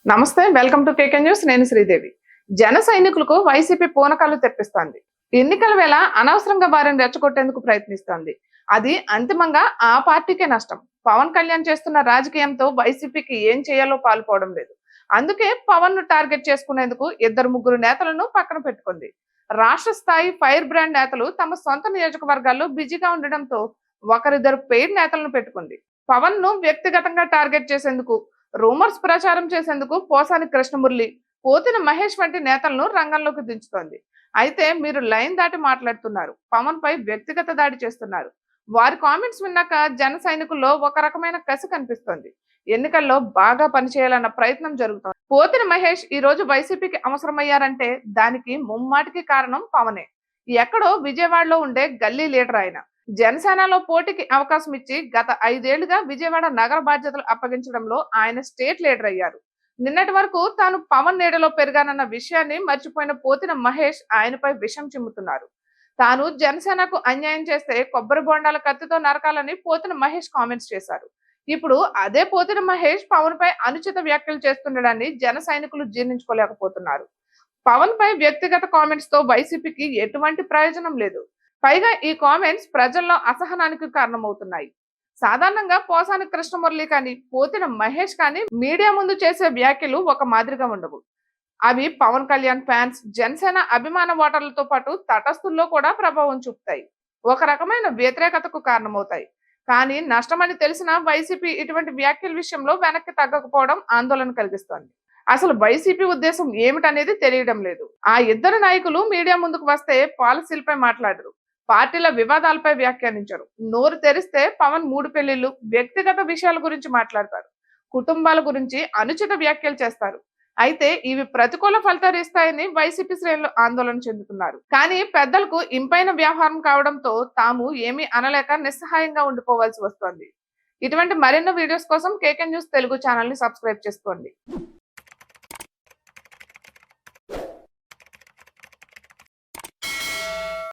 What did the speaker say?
నమస్తే, welcome to KK news. నేను శ్రీదేవి. జన సైనికులకు వైసీపీ పూనకాలు తెప్పిస్తోంది. ఎన్నికల వేళ అనవసరంగా వారిని రెచ్చగొట్టేందుకు ప్రయత్నిస్తోంది. అది అంతిమంగా ఆ పార్టీకే నష్టం. పవన్ కళ్యాణ్ చేస్తున్న రాజకీయంతో వైసీపీకి ఏం చేయాలో పాల్పోవడం లేదు. అందుకే పవన్ ను టార్గెట్ చేసుకునేందుకు ఇద్దరు ముగ్గురు నేతలను పక్కన పెట్టుకుంది. రాష్ట్ర స్థాయి ఫైర్ బ్రాండ్ నేతలు తమ సొంత నియోజకవర్గాల్లో బిజీగా ఉండడంతో ఒకరిద్దరు పెయిడ్ నేతలను పెట్టుకుంది. పవన్ ను వ్యక్తిగతంగా టార్గెట్ చేసేందుకు, రూమర్స్ ప్రచారం చేసేందుకు పోసాని కృష్ణమురళి, పోతిన మహేష్ వంటి నేతలను రంగంలోకి దించుతోంది. అయితే మీరు లైన్ దాటి మాట్లాడుతున్నారు, పవన్ పై వ్యక్తిగత దాడి చేస్తున్నారు. వారి కామెంట్స్ విన్నాక జన సైనికుల్లో ఒక రకమైన కసి కనిపిస్తోంది. ఎన్నికల్లో బాగా పనిచేయాలన్న ప్రయత్నం జరుగుతోంది. పోతిన మహేష్ ఈ రోజు వైసీపీకి అవసరమయ్యారంటే దానికి ముమ్మాటికి కారణం పవనే. ఎక్కడో విజయవాడలో ఉండే గల్లీ లీడర్ ఆయన. జనసేనలో పోటీకి అవకాశం ఇచ్చి గత 5 ఏళ్లుగా విజయవాడ నగర బాధ్యతలు అప్పగించడంలో ఆయన స్టేట్ లీడర్ అయ్యారు. నిన్నటి వరకు తాను పవన్ నీడలో పెరిగానన్న విషయాన్ని మర్చిపోయిన పోతిన మహేష్ ఆయనపై విషం చిమ్ముతున్నారు. తాను జనసేనకు అన్యాయం చేస్తే కొబ్బరి బొండాల కత్తితో నరకాలని పోతిన మహేష్ కామెంట్స్ చేశారు. ఇప్పుడు అదే పోతిన మహేష్ పవన్ పై అనుచిత వ్యాఖ్యలు చేస్తుండడాన్ని జన సైనికులు జీర్ణించుకోలేకపోతున్నారు. పవన్ పై వ్యక్తిగత కామెంట్స్ తో వైసీపీకి ఎటువంటి ప్రయోజనం లేదు. పైగా ఈ కామెంట్స్ ప్రజల్లో అసహనానికి కారణమవుతున్నాయి. సాధారణంగా పోసాని కృష్ణమురళి కానీ, పోతిన మహేష్ కానీ మీడియా ముందు చేసే వ్యాఖ్యలు ఒక మాదిరిగా ఉండవు. అవి పవన్ కళ్యాణ్ ఫ్యాన్స్, జనసేన అభిమాన ఓటర్లతో పాటు తటస్థుల్లో కూడా ప్రభావం చూపుతాయి. ఒక రకమైన వ్యతిరేకతకు కారణమవుతాయి. కానీ నష్టమని తెలిసిన వైసీపీ ఇటువంటి వ్యాఖ్యల విషయంలో వెనక్కి తగ్గకపోవడం ఆందోళన కలిగిస్తోంది. అసలు వైసీపీ ఉద్దేశం ఏమిటనేది తెలియడం లేదు. ఆ ఇద్దరు నాయకులు మీడియా ముందుకు వస్తే పాలసీలపై మాట్లాడరు, పార్టీల వివాదాలపై వ్యాఖ్యానించరు. నోరు తెరిస్తే పవన్ 3 పెళ్లిళ్లు, వ్యక్తిగత విషయాల గురించి మాట్లాడతారు, కుటుంబాల గురించి అనుచిత వ్యాఖ్యలు చేస్తారు. అయితే ఇవి ప్రతికూల ఫలితాలు ఇస్తాయని వైసీపీ శ్రేణులు ఆందోళన చెందుతున్నారు. కానీ పెద్దలకు ఇంపైన వ్యవహారం కావడంతో తాము ఏమీ అనలేక నిస్సహాయంగా ఉండిపోవాల్సి వస్తోంది. ఇటువంటి మరెన్నో వీడియోస్ కోసం కేకే న్యూస్ తెలుగు ఛానల్ ని సబ్స్క్రైబ్ చేసుకోండి.